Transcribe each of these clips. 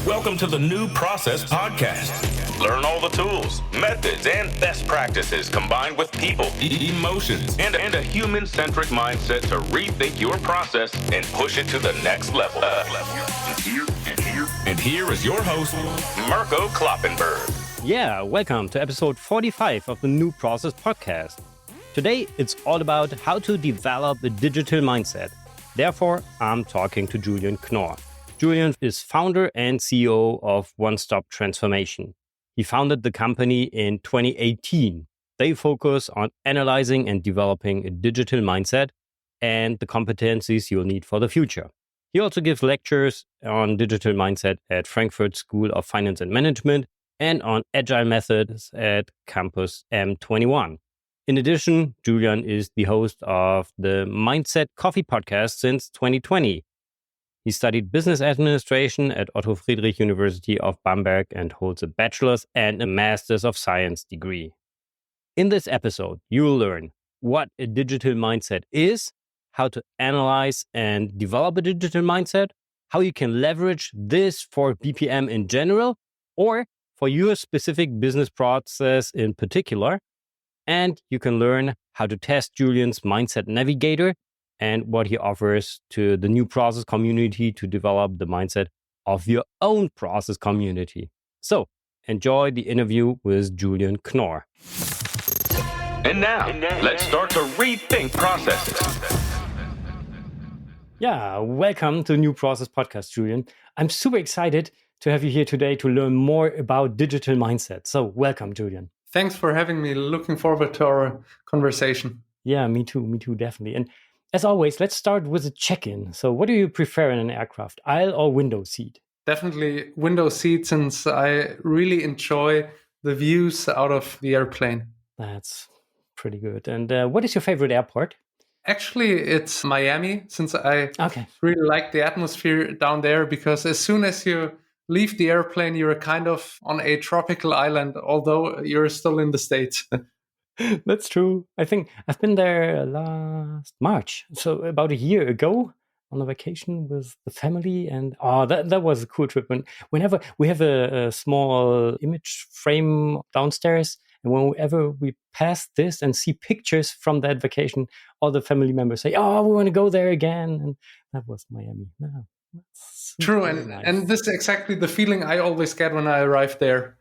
Welcome to the New Process Podcast. Learn all the tools, methods, and best practices combined with people, emotions, and a human-centric mindset to rethink your process and push it to the next level. And here is your host, Mirko Kloppenberg. Yeah, welcome to episode 45 of the New Process Podcast. Today, it's all about how to develop a digital mindset. Therefore, I'm talking to Julian Knorr. Julian is founder and CEO of ONESTOPTRANSFORMATION. He founded the company in 2018. They focus on analyzing and developing a digital mindset and the competencies you'll need for the future. He also gives lectures on digital mindset at Frankfurt School of Finance and Management and on agile methods at Campus M21. In addition, Julian is the host of the Mindset Coffee podcast since 2020. He studied business administration at Otto Friedrich University of Bamberg and holds a bachelor's and a master's of science degree. In this episode, you'll learn what a digital mindset is, how to analyze and develop a digital mindset, how you can leverage this for BPM in general, or for your specific business process in particular. And you can learn how to test Julian's Mindset Navigator and what he offers to the new process community to develop the mindset of your own process community. So, enjoy the interview with Julian Knorr. And now, let's start to rethink processes. Yeah, welcome to the New Process Podcast, Julian. I'm super excited to have you here today to learn more about digital mindset. So, welcome, Julian. Thanks for having me. Looking forward to our conversation. Yeah, me too, definitely. And as always, let's start with a check-in. So what do you prefer in an aircraft, aisle or window seat? Definitely window seat, since I really enjoy the views out of the airplane. That's pretty good. And what is your favorite airport? Actually, it's Miami, since I really like the atmosphere down there, because as soon as you leave the airplane, you're kind of on a tropical island, although you're still in the States. That's true. I think I've been there last March, so about a year ago, on a vacation with the family, and that was a cool trip. Whenever we have a small image frame downstairs, and whenever we pass this and see pictures from that vacation, all the family members say, "Oh, we want to go there again," and that was Miami. No, that's true, nice. and this is exactly the feeling I always get when I arrive there.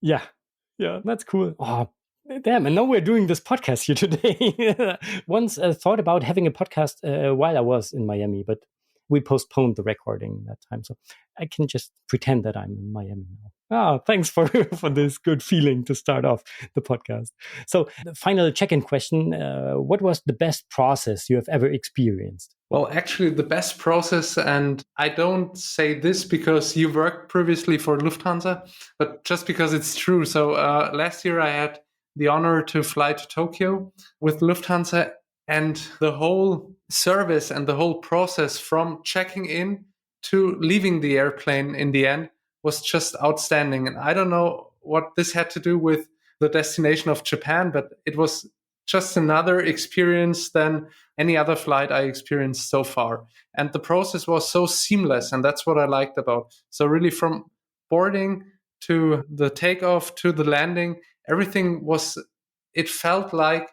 Yeah, that's cool. Oh, damn, and now we're doing this podcast here today. Once thought about having a podcast while I was in Miami, but we postponed the recording that time. So I can just pretend that I'm in Miami now. Thanks for this good feeling to start off the podcast. So the final check-in question, what was the best process you have ever experienced? Well, actually, the best process, and I don't say this because you worked previously for Lufthansa, but just because it's true. So last year I had the honor to fly to Tokyo with Lufthansa, and the whole service and the whole process from checking in to leaving the airplane in the end was just outstanding. And I don't know what this had to do with the destination of Japan, but it was just another experience than any other flight I experienced so far. And the process was so seamless, and that's what I liked about. So really, from boarding to the takeoff to the landing, everything it felt like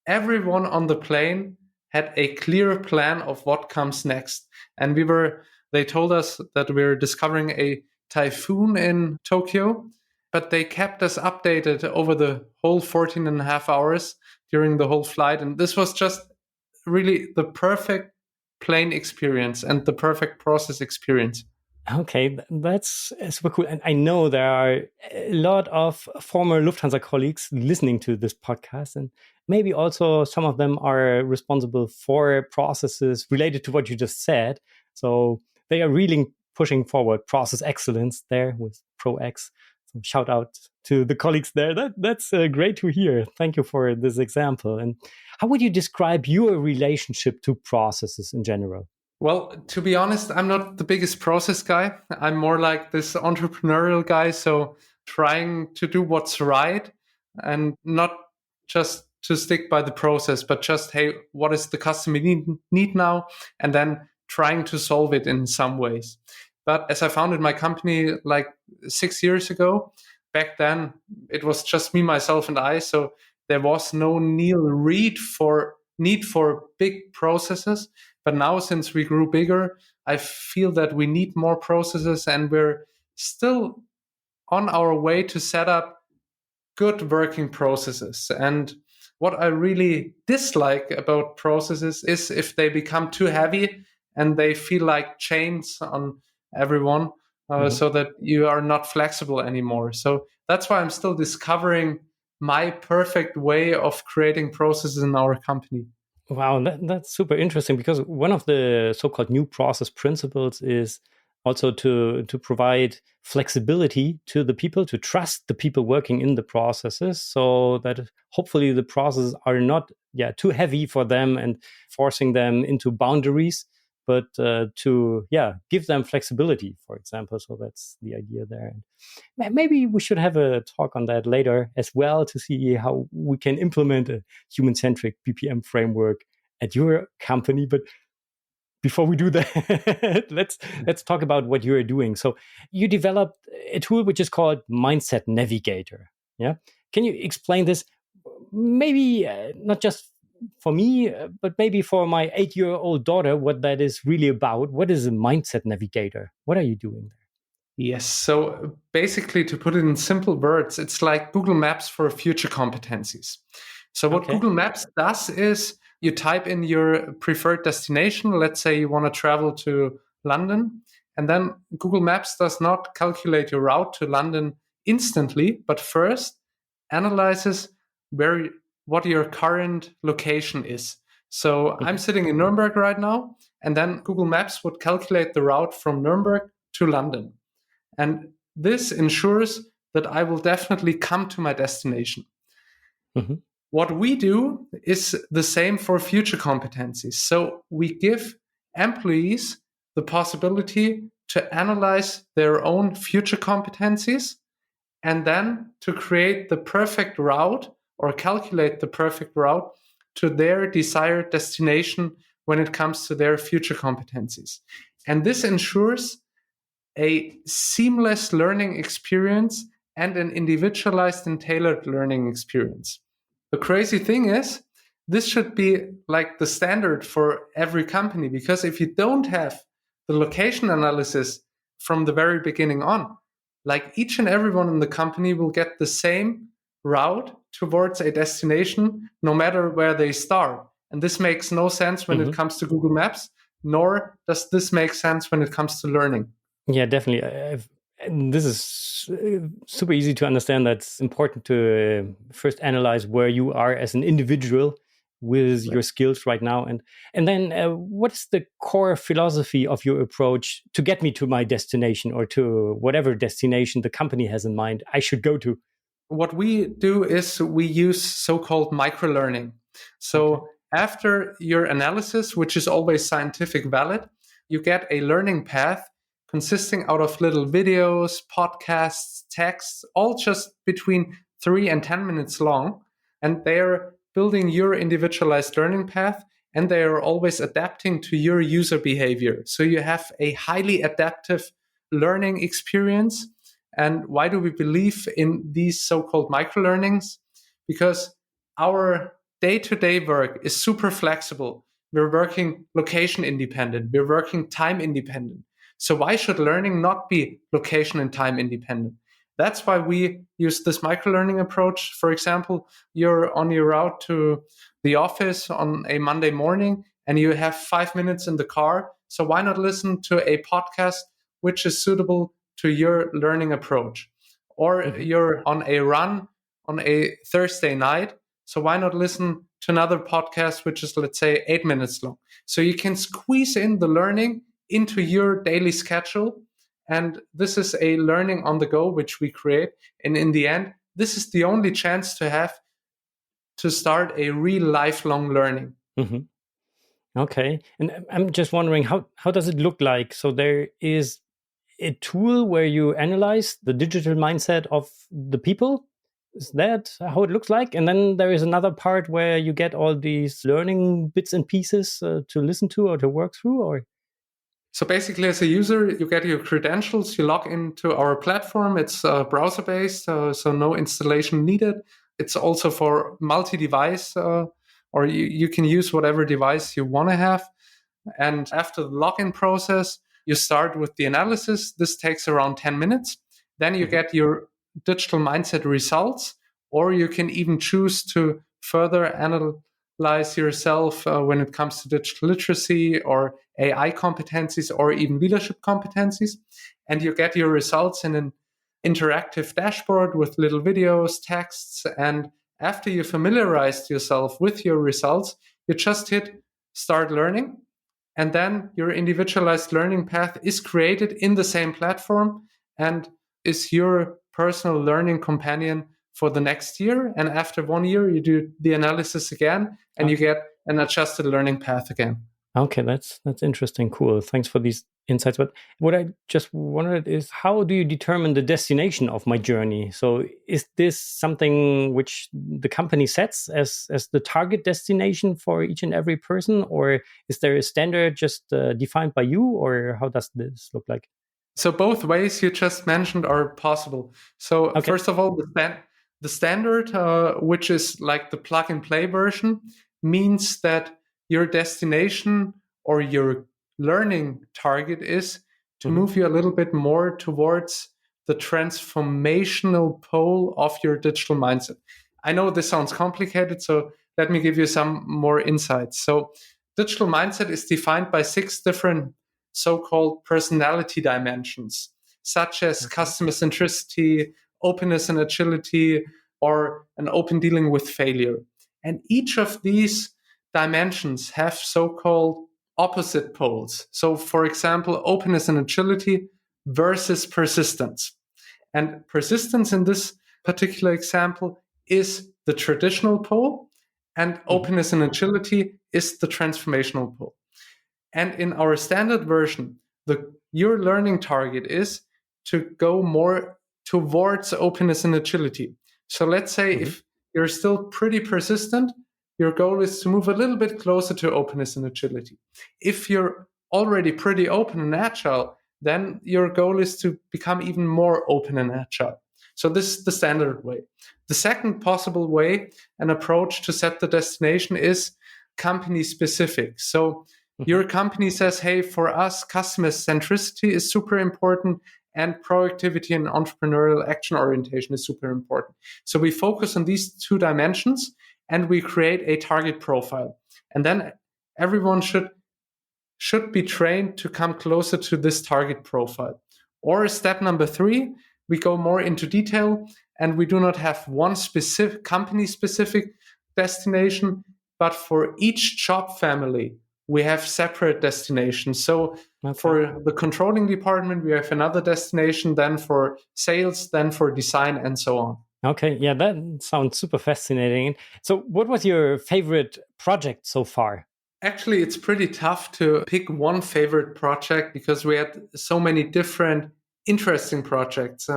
everyone on the plane had a clear plan of what comes next. And they told us that we're discovering a typhoon in Tokyo, but they kept us updated over the whole 14 and a half hours during the whole flight. And this was just really the perfect plane experience and the perfect process experience. Okay, that's super cool. And I know there are a lot of former Lufthansa colleagues listening to this podcast, and maybe also some of them are responsible for processes related to what you just said. So they are really pushing forward process excellence there with ProX. So shout out to the colleagues there. That's great to hear. Thank you for this example. And how would you describe your relationship to processes in general? Well, to be honest, I'm not the biggest process guy. I'm more like this entrepreneurial guy. So trying to do what's right and not just to stick by the process, but just, hey, what is the customer need now? And then trying to solve it in some ways. But as I founded my company like 6 years ago, back then it was just me, myself, and I. So there was no need for big processes. But now, since we grew bigger, I feel that we need more processes, and we're still on our way to set up good working processes. And what I really dislike about processes is if they become too heavy and they feel like chains on everyone, so that you are not flexible anymore. So that's why I'm still discovering my perfect way of creating processes in our company. Wow, that's super interesting, because one of the so-called new process principles is also to provide flexibility to the people, to trust the people working in the processes, so that hopefully the processes are not too heavy for them and forcing them into boundaries, but to give them flexibility, for example. So that's the idea there. Maybe we should have a talk on that later as well, to see how we can implement a human-centric BPM framework at your company. But before we do that, let's talk about what you are doing. So you developed a tool which is called Mindset Navigator. Yeah, can you explain this? Maybe not just for me, but maybe for my 8-year-old daughter, what that is really about. What is a Mindset Navigator? What are you doing there? Yes. So basically, to put it in simple words, it's like Google Maps for future competencies. So what Google Maps does is you type in your preferred destination. Let's say you want to travel to London. And then Google Maps does not calculate your route to London instantly, but first analyzes what your current location is. So I'm sitting in Nuremberg right now, and then Google Maps would calculate the route from Nuremberg to London. And this ensures that I will definitely come to my destination. What we do is the same for future competencies. So we give employees the possibility to analyze their own future competencies and then to create the perfect route or calculate the perfect route to their desired destination when it comes to their future competencies. And this ensures a seamless learning experience and an individualized and tailored learning experience. The crazy thing is, this should be like the standard for every company, because if you don't have the location analysis from the very beginning on, like each and everyone in the company will get the same route towards a destination, no matter where they start. And this makes no sense when it comes to Google Maps, nor does this make sense when it comes to learning. Yeah, definitely. This is super easy to understand. That's important to first analyze where you are as an individual with your skills right now. And then what's the core philosophy of your approach to get me to my destination, or to whatever destination the company has in mind I should go to? What we do is we use so-called microlearning. So after your analysis, which is always scientific valid, you get a learning path consisting out of little videos, podcasts, texts, all just between 3 and 10 minutes long. And they're building your individualized learning path, and they are always adapting to your user behavior. So you have a highly adaptive learning experience. And why do we believe in these so-called microlearnings? Because our day-to-day work is super flexible. We're working location independent. We're working time independent. So why should learning not be location and time independent? That's why we use this microlearning approach. For example, you're on your route to the office on a Monday morning and you have 5 minutes in the car. So why not listen to a podcast which is suitable to your learning approach? Or you're on a run on a Thursday night. So why not listen to another podcast which is, let's say, 8 minutes long? So you can squeeze in the learning into your daily schedule. And this is a learning on the go, which we create. And in the end, this is the only chance to have to start a real lifelong learning. Okay. And I'm just wondering, how does it look like? So there is a tool where you analyze the digital mindset of the people. Is that how it looks like? And then there is another part where you get all these learning bits and pieces to listen to or to work through, or? So basically, as a user, you get your credentials, you log into our platform. It's browser-based, so no installation needed. It's also for multi-device, or you can use whatever device you want to have. And after the login process, you start with the analysis. This takes around 10 minutes. Then you get your digital mindset results, or you can even choose to further analyze yourself when it comes to digital literacy or AI competencies or even leadership competencies. And you get your results in an interactive dashboard with little videos, texts. And after you familiarized yourself with your results, you just hit start learning. And then your individualized learning path is created in the same platform and is your personal learning companion for the next year. And after 1 year, you do the analysis again and you get an adjusted learning path again. Okay, that's interesting. Cool. Thanks for these insights. But what I just wondered is, how do you determine the destination of my journey? So is this something which the company sets as the target destination for each and every person? Or is there a standard just defined by you? Or how does this look like? So both ways you just mentioned are possible. So first of all, the standard, which is like the plug and play version, means that your destination or your learning target is to move you a little bit more towards the transformational pole of your digital mindset. I know this sounds complicated, so let me give you some more insights. So digital mindset is defined by 6 different so-called personality dimensions, such as customer centricity, openness and agility, or an open dealing with failure. And each of these dimensions have so-called opposite poles. So, for example, openness and agility versus persistence. And persistence in this particular example is the traditional pole, and openness and agility is the transformational pole. And in our standard version, your learning target is to go more towards openness and agility. So let's say if you're still pretty persistent, your goal is to move a little bit closer to openness and agility. If you're already pretty open and agile, then your goal is to become even more open and agile. So this is the standard way. The second possible way, an approach to set the destination, is company specific. So your company says, hey, for us, customer centricity is super important and productivity and entrepreneurial action orientation is super important. So we focus on these 2 dimensions and we create a target profile. And then everyone should be trained to come closer to this target profile. Or step number 3, we go more into detail and we do not have one specific company-specific destination, but for each job family, we have separate destinations. So for the controlling department, we have another destination, then for sales, then for design, and so on. Okay, yeah, that sounds super fascinating. So what was your favorite project so far? Actually, it's pretty tough to pick one favorite project because we had so many different interesting projects.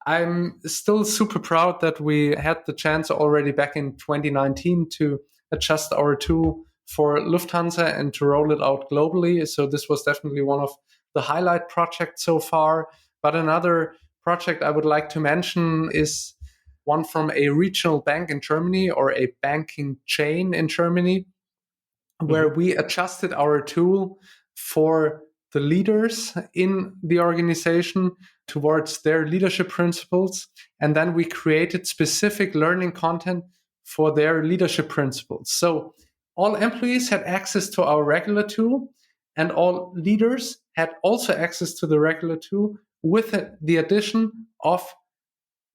I'm still super proud that we had the chance already back in 2019 to adjust our tool for Lufthansa and to roll it out globally. So this was definitely one of the highlight projects so far. But another project I would like to mention is one from a regional bank in Germany, or a banking chain in Germany, where we adjusted our tool for the leaders in the organization towards their leadership principles. And then we created specific learning content for their leadership principles. So all employees had access to our regular tool, and all leaders had also access to the regular tool with the addition of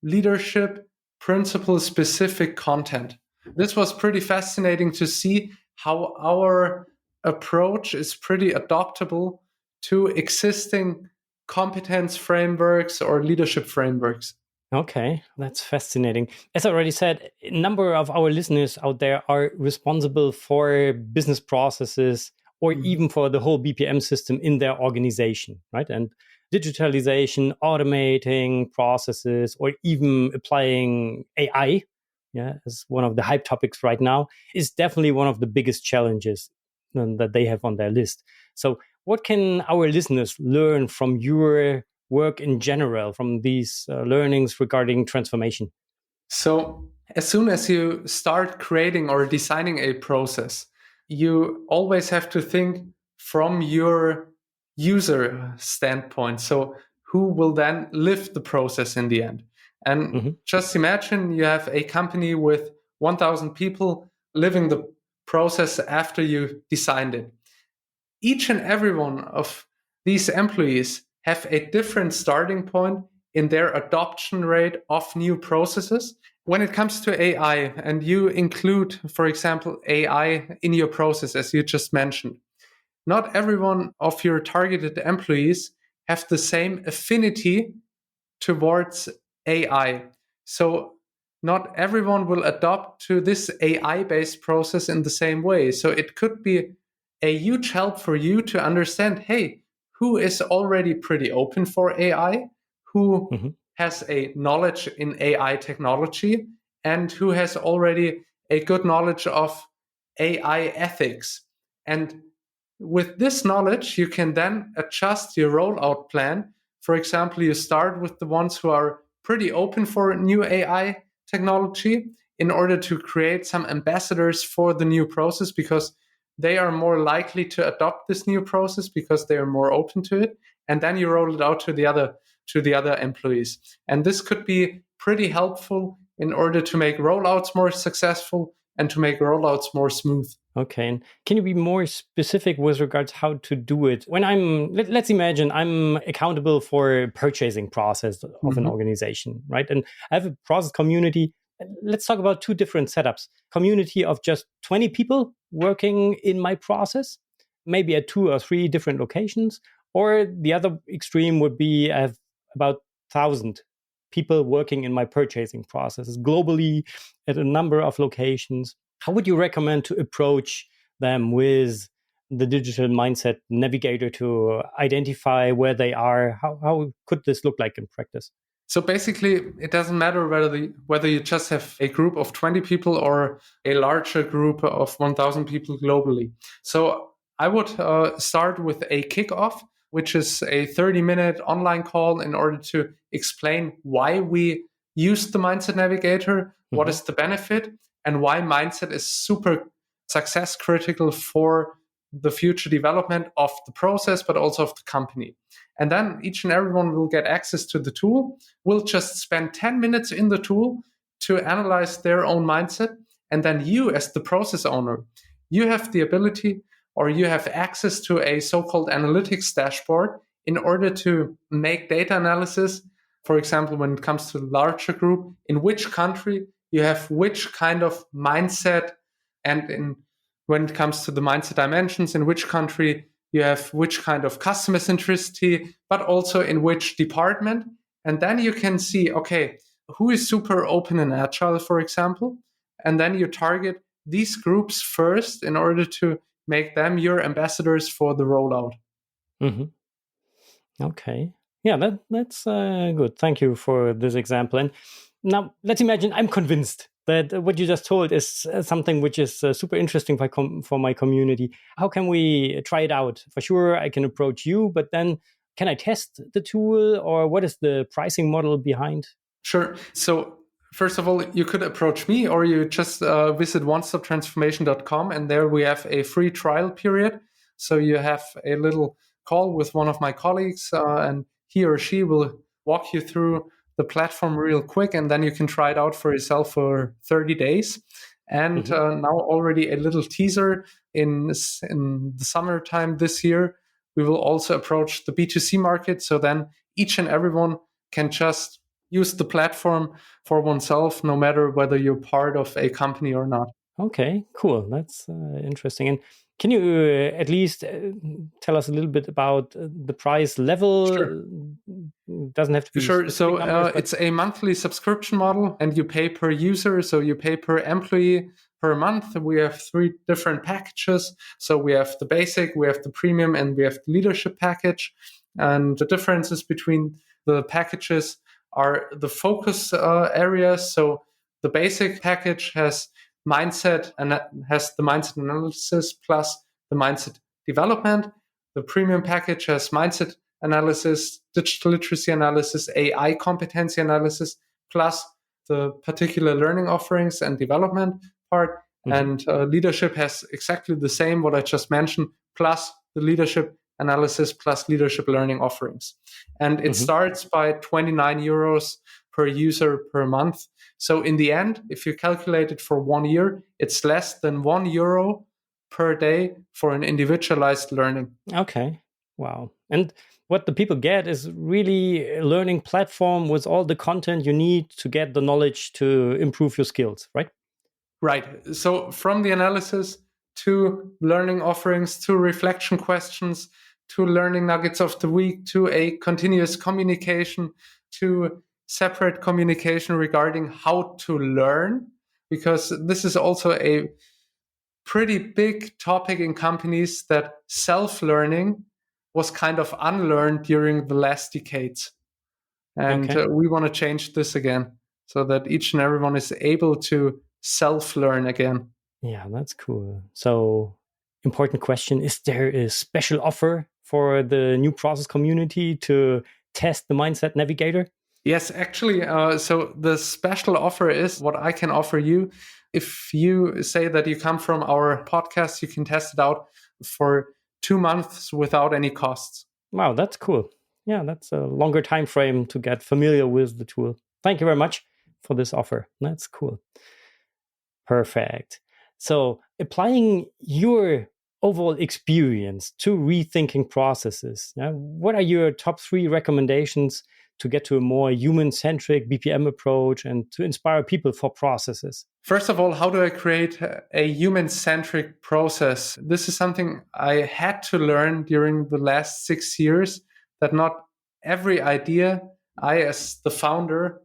leadership principle specific content. This was pretty fascinating to see how our approach is pretty adaptable to existing competence frameworks or leadership frameworks. Okay, that's fascinating. As I already said, a number of our listeners out there are responsible for business processes or even for the whole BPM system in their organization, right? And digitalization, automating processes, or even applying AI, as one of the hype topics right now, is definitely one of the biggest challenges that they have on their list. So what can our listeners learn from your work in general, from these learnings regarding transformation? So as soon as you start creating or designing a process, you always have to think from your user standpoint. So who will then live the process in the end? And just imagine you have a company with 1,000 people living the process after you designed it. Each and every one of these employees have a different starting point in their adoption rate of new processes. When it comes to AI, and you include, for example, AI in your process, as you just mentioned, not every one of your targeted employees have the same affinity towards AI. So not everyone will adopt to this AI-based process in the same way. So it could be a huge help for you to understand, hey, who is already pretty open for AI, who has a knowledge in AI technology, and who has already a good knowledge of AI ethics. And with this knowledge, you can then adjust your rollout plan. For example, you start with the ones who are pretty open for new AI technology in order to create some ambassadors for the new process, because they are more likely to adopt this new process because they are more open to it. And then you roll it out to the other employees. And this could be pretty helpful in order to make rollouts more successful and to make rollouts more smooth. Okay. And can you be more specific with regards how to do it? When let's imagine I'm accountable for purchasing process of an organization, right? And I have a process community. Let's talk about two different setups. Community of just 20 people working in my process, maybe at 2 or 3 different locations. Or the other extreme would be I have about 1,000 people working in my purchasing processes globally at a number of locations. How would you recommend to approach them with the digital mindset navigator to identify where they are? How could this look like in practice? So basically, it doesn't matter whether you just have a group of 20 people or a larger group of 1,000 people globally. So I would start with a kickoff, which is a 30-minute online call in order to explain why we use the Mindset Navigator, what is the benefit, and why mindset is super success critical for the future development of the process, but also of the company. And then each and everyone will get access to the tool. We'll just spend 10 minutes in the tool to analyze their own mindset. And then you, as the process owner, you have the ability or you have access to a so-called analytics dashboard in order to make data analysis. For example, when it comes to the larger group, in which country you have which kind of mindset, and when it comes to the mindset dimensions, in which country you have which kind of customer centricity, but also in which department. And then you can see, okay, who is super open and agile, for example. And then you target these groups first in order to make them your ambassadors for the rollout. Okay. Yeah, that's good. Thank you for this example. And now let's imagine I'm convinced that what you just told is something which is super interesting for my community. How can we try it out? For sure, I can approach you, but then can I test the tool, or what is the pricing model behind? Sure. So first of all, you could approach me, or you just visit ONESTOPTRANSFORMATION.com, and there we have a free trial period. So you have a little call with one of my colleagues, and he or she will walk you through the platform real quick, and then you can try it out for yourself for 30 days. And now already a little teaser in the summertime this year, we will also approach the B2C market. So then each and everyone can just use the platform for oneself, no matter whether you're part of a company or not. Okay, cool. That's interesting. And can you at least tell us a little bit about the price level? Sure. Doesn't have to be sure. So numbers, it's a monthly subscription model, and you pay per user. So you pay per employee per month. We have 3 different packages. So we have the basic, we have the premium, and we have the leadership package. And the differences between the packages are the focus areas. So the basic package has mindset and has the mindset analysis plus the mindset development. The premium package has mindset analysis, digital literacy analysis, AI competency analysis, plus the particular learning offerings and development part. And leadership has exactly the same, what I just mentioned, plus the leadership analysis, plus leadership learning offerings. And it starts by 29 euros per user per month. So in the end, if you calculate it for 1 year, it's less than €1 per day for an individualized learning. Okay. Wow. And what the people get is really a learning platform with all the content you need to get the knowledge to improve your skills, right? Right. So from the analysis to learning offerings, to reflection questions, to learning nuggets of the week, to a continuous communication, to separate communication regarding how to learn, because this is also a pretty big topic in companies that self-learning was kind of unlearned during the last decades. And we want to change this again so that each and everyone is able to self-learn again. Yeah, that's cool. So, important question, is there a special offer for the new process community to test the Mindset Navigator? Yes, actually, so the special offer is what I can offer you. If you say that you come from our podcast, you can test it out for 2 months without any costs. Wow, that's cool. Yeah, that's a longer time frame to get familiar with the tool. Thank you very much for this offer. That's cool. Perfect. So applying your overall experience to rethinking processes, what are your top 3 recommendations to get to a more human-centric BPM approach and to inspire people for processes? First of all, how do I create a human-centric process? This is something I had to learn during the last 6 years, that not every idea I, as the founder,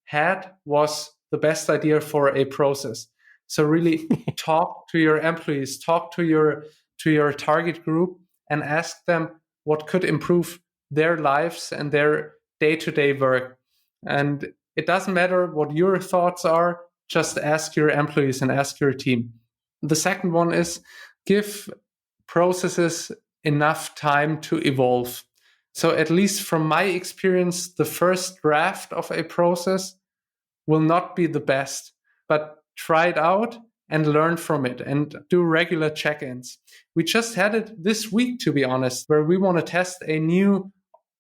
had was the best idea for a process. So really talk to your employees, talk to your target group, and ask them what could improve their lives and their day-to-day work. And it doesn't matter what your thoughts are, just ask your employees and ask your team. The second one is give processes enough time to evolve. So at least from my experience, the first draft of a process will not be the best, but try it out and learn from it and do regular check-ins. We just had it this week, to be honest, where we want to test a new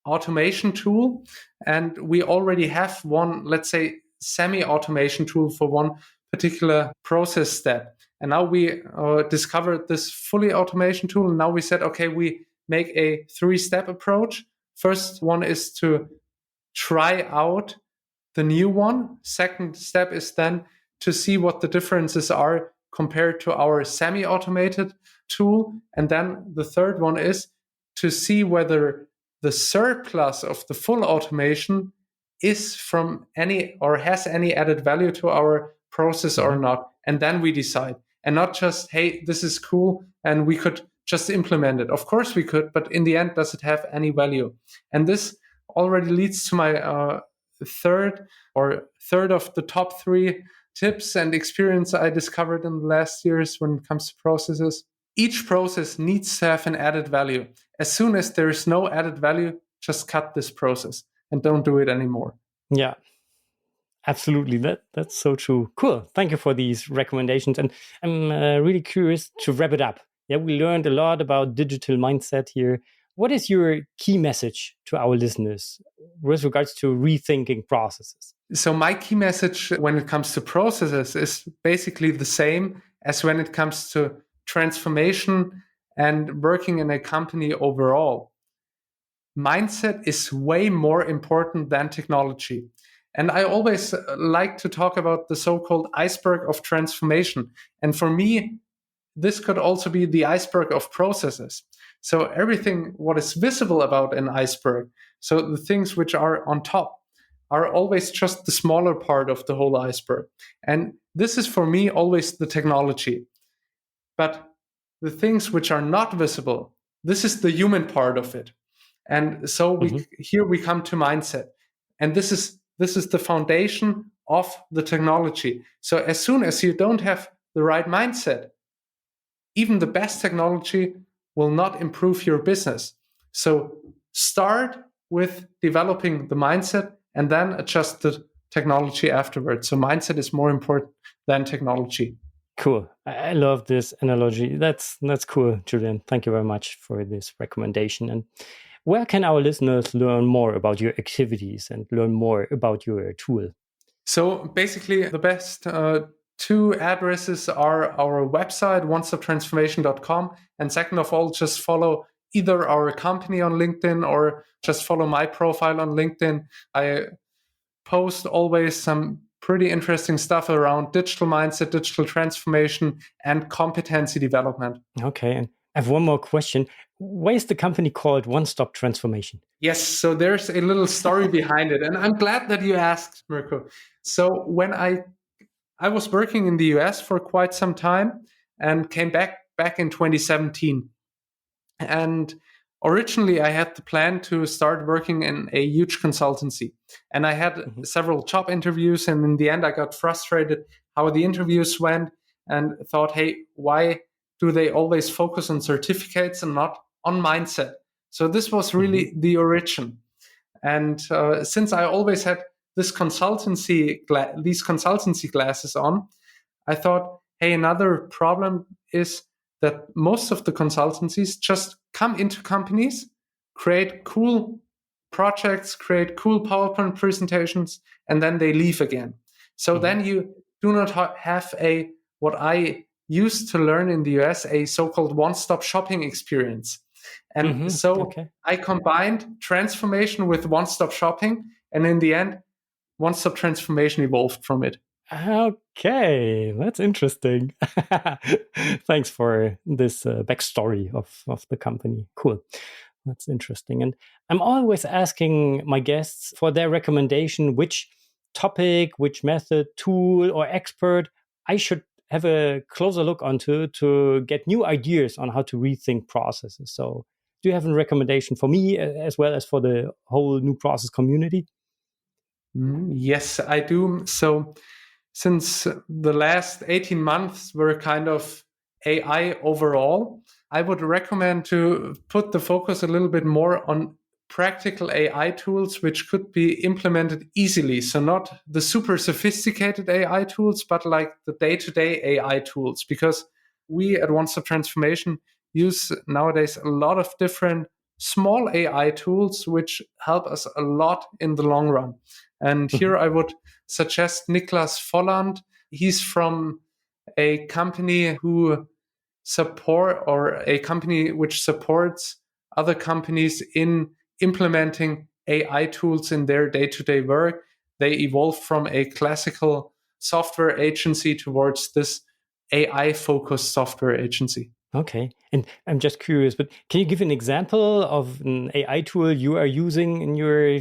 automation tool. And we already have one, let's say, semi-automation tool for one particular process step. And now we discovered this fully automation tool. And now we said, okay, we make a 3-step approach. First one is to try out the new one. Second step is then to see what the differences are compared to our semi-automated tool. And then the third one is to see whether the surplus of the full automation is from any or has any added value to our process or not. And then we decide, and not just, hey, this is cool and we could just implement it. Of course we could, but in the end, does it have any value? And this already leads to my third of the top 3 tips and experience I discovered in the last years when it comes to processes. Each process needs to have an added value. As soon as there is no added value, just cut this process and don't do it anymore. Yeah, absolutely. That's so true. Cool. Thank you for these recommendations. And I'm really curious to wrap it up. Yeah, we learned a lot about digital mindset here. What is your key message to our listeners with regards to rethinking processes? So my key message when it comes to processes is basically the same as when it comes to transformation and working in a company overall. Mindset is way more important than technology. And I always like to talk about the so-called iceberg of transformation. And for me, this could also be the iceberg of processes. So everything what is visible about an iceberg, so the things which are on top, are always just the smaller part of the whole iceberg. And this is for me always the technology. But the things which are not visible, this is the human part of it. And so here we come to mindset. And this is the foundation of the technology. So as soon as you don't have the right mindset, even the best technology will not improve your business. So start with developing the mindset and then adjust the technology afterwards. So mindset is more important than technology. Cool. I love this analogy. That's cool, Julian. Thank you very much for this recommendation. And where can our listeners learn more about your activities and learn more about your tool? So basically, the best two addresses are our website, onestoptransformation.com. And second of all, just follow either our company on LinkedIn or just follow my profile on LinkedIn. I post always some pretty interesting stuff around digital mindset, digital transformation, and competency development. Okay. And I have one more question. Why is the company called One Stop Transformation? Yes, so there's a little story behind it. And I'm glad that you asked, Mirko. So when I was working in the US for quite some time and came back in 2017. And originally, I had the plan to start working in a huge consultancy. And I had several job interviews. And in the end, I got frustrated how the interviews went and thought, hey, why do they always focus on certificates and not on mindset? So this was really the origin. And since I always had these consultancy glasses on, I thought, hey, another problem is that most of the consultancies just come into companies, create cool projects, create cool PowerPoint presentations, and then they leave again. So then you do not have what I used to learn in the US, a so-called one-stop shopping experience. And I combined transformation with one-stop shopping, and in the end, one-stop transformation evolved from it. Okay, that's interesting. Thanks for this backstory of the company. Cool. That's interesting. And I'm always asking my guests for their recommendation, which topic, which method, tool, or expert I should have a closer look onto to get new ideas on how to rethink processes. So do you have a recommendation for me as well as for the whole new process community? Yes, I do. So since the last 18 months were kind of AI overall, I would recommend to put the focus a little bit more on practical AI tools which could be implemented easily. So not the super sophisticated AI tools, but like the day-to-day AI tools, because we at One Stop Transformation use nowadays a lot of different small AI tools which help us a lot in the long run. And here I would suggest Niklas Volland. He's from a company which supports other companies in implementing AI tools in their day-to-day work. They evolved from a classical software agency towards this AI-focused software agency. Okay. And I'm just curious, but can you give an example of an AI tool you are using in your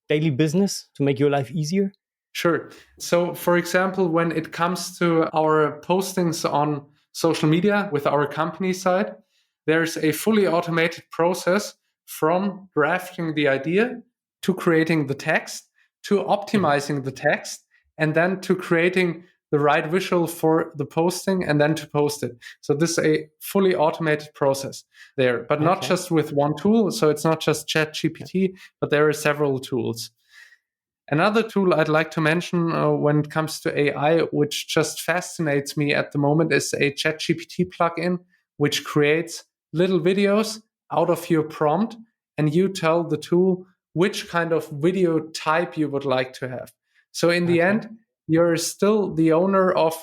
daily business to make your life easier? Sure. So, for example, when it comes to our postings on social media with our company side, there's a fully automated process from drafting the idea to creating the text, to optimizing the text, and then to creating the right visual for the posting and then to post it. So this is a fully automated process there, but not just with one tool. So it's not just ChatGPT, but there are several tools. Another tool I'd like to mention when it comes to AI, which just fascinates me at the moment, is a ChatGPT plugin, which creates little videos out of your prompt, and you tell the tool which kind of video type you would like to have. So in the end, you're still the owner of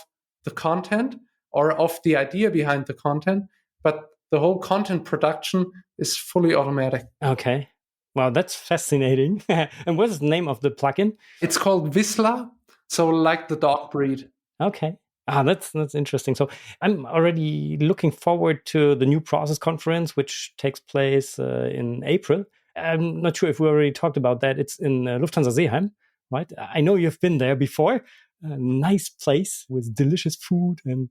the content or of the idea behind the content, but the whole content production is fully automatic. Okay. Wow, that's fascinating. And what's the name of the plugin? It's called Vizsla, so like the dog breed. Okay. That's interesting. So I'm already looking forward to the new process conference, which takes place in April. I'm not sure if we already talked about that. It's in Lufthansa Seeheim, right? I know you've been there before. A nice place with delicious food. And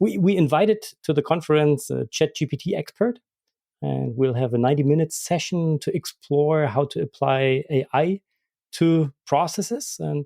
we invited to the conference a ChatGPT expert. And we'll have a 90-minute session to explore how to apply AI to processes. And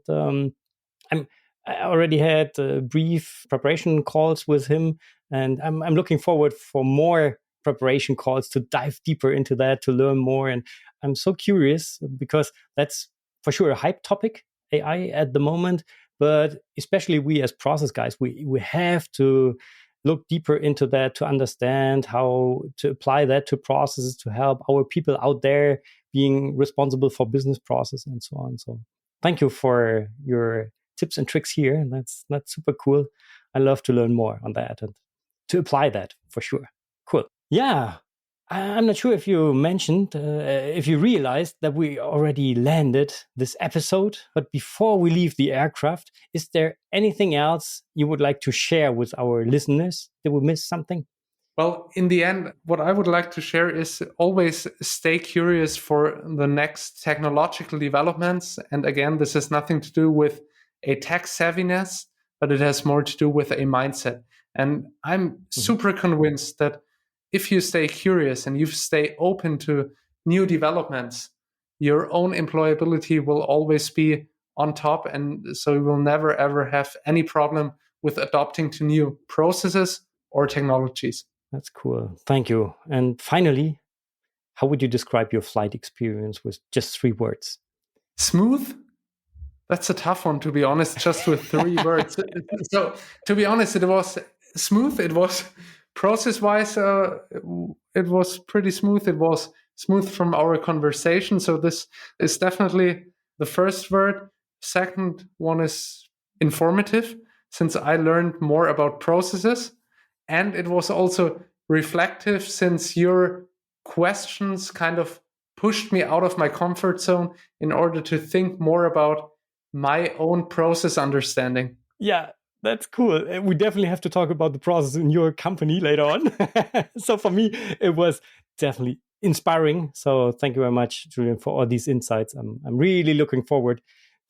I already had brief preparation calls with him, and I'm looking forward for more preparation calls to dive deeper into that, to learn more. And I'm so curious because that's for sure a hype topic, AI at the moment. But especially we as process guys, we have to look deeper into that to understand how to apply that to processes to help our people out there being responsible for business process and so on. So thank you for your tips and tricks here. And that's super cool. I love to learn more on that and to apply that for sure. Cool. Yeah. I'm not sure if you mentioned, if you realized that we already landed this episode, but before we leave the aircraft, is there anything else you would like to share with our listeners? Did we miss something? Well, in the end, what I would like to share is always stay curious for the next technological developments. And again, this has nothing to do with a tech savviness, but it has more to do with a mindset. And I'm super convinced that if you stay curious and you stay open to new developments, your own employability will always be on top. And so you will never, ever have any problem with adopting to new processes or technologies. That's cool. Thank you. And finally, how would you describe your flight experience with just 3 words? Smooth? That's a tough one, to be honest, just with 3 words. So, to be honest, it was smooth. It was process-wise, it was pretty smooth. It was smooth from our conversation. So this is definitely the first word. Second one is informative, since I learned more about processes. And it was also reflective, since your questions kind of pushed me out of my comfort zone in order to think more about my own process understanding. Yeah, that's cool. We definitely have to talk about the process in your company later on. So for me, it was definitely inspiring. So thank you very much, Julian, for all these insights. I'm really looking forward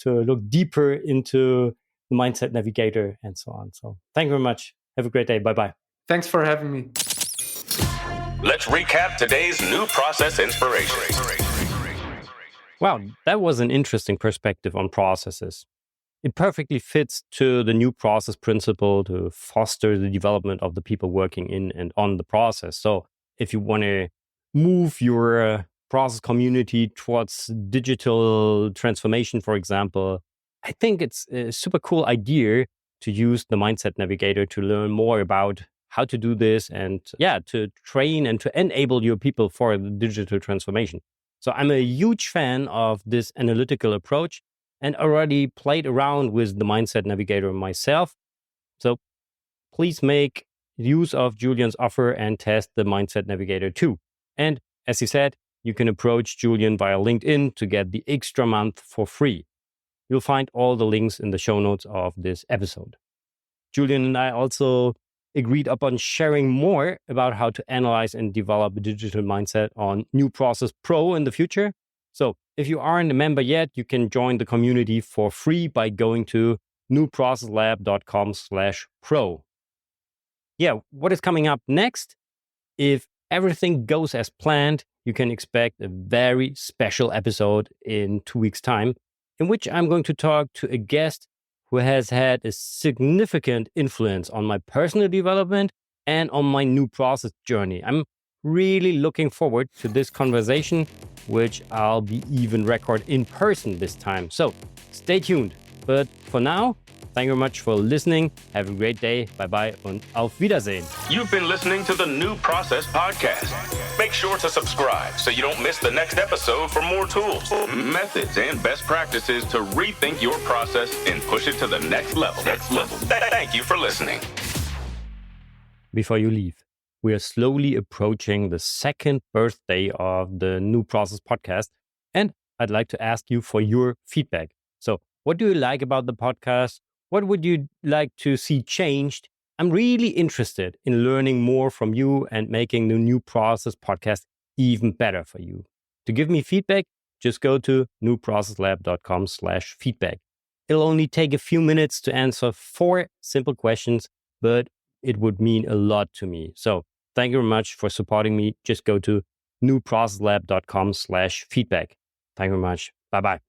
to look deeper into the Mindset Navigator and so on. So thank you very much. Have a great day. Bye-bye. Thanks for having me. Let's recap today's new process inspiration. Wow, that was an interesting perspective on processes. It perfectly fits to the new process principle to foster the development of the people working in and on the process. So if you want to move your process community towards digital transformation, for example, I think it's a super cool idea to use the Mindset Navigator to learn more about how to do this and to train and to enable your people for the digital transformation. So I'm a huge fan of this analytical approach and already played around with the Mindset Navigator myself. So please make use of Julian's offer and test the Mindset Navigator too. And as he said, you can approach Julian via LinkedIn to get the extra month for free. You'll find all the links in the show notes of this episode. Julian and I also agreed upon sharing more about how to analyze and develop a digital mindset on New Process Pro in the future. So if you aren't a member yet, you can join the community for free by going to newprocesslab.com/pro. Yeah, what is coming up next? If everything goes as planned, you can expect a very special episode in 2 weeks' time, in which I'm going to talk to a guest who has had a significant influence on my personal development and on my new process journey. I'm really looking forward to this conversation, which I'll be even record in person this time. So stay tuned. But for now, thank you very much for listening. Have a great day. Bye-bye und auf Wiedersehen. You've been listening to the New Process Podcast. Make sure to subscribe so you don't miss the next episode for more tools, methods, and best practices to rethink your process and push it to the next level. Thank you for listening. Before you leave, we are slowly approaching the 2nd birthday of the New Process Podcast, and I'd like to ask you for your feedback. So what do you like about the podcast? What would you like to see changed? I'm really interested in learning more from you and making the New Process Podcast even better for you. To give me feedback, just go to newprocesslab.com/feedback. It'll only take a few minutes to answer 4 simple questions, but it would mean a lot to me. So thank you very much for supporting me. Just go to newprocesslab.com/feedback. Thank you very much. Bye-bye.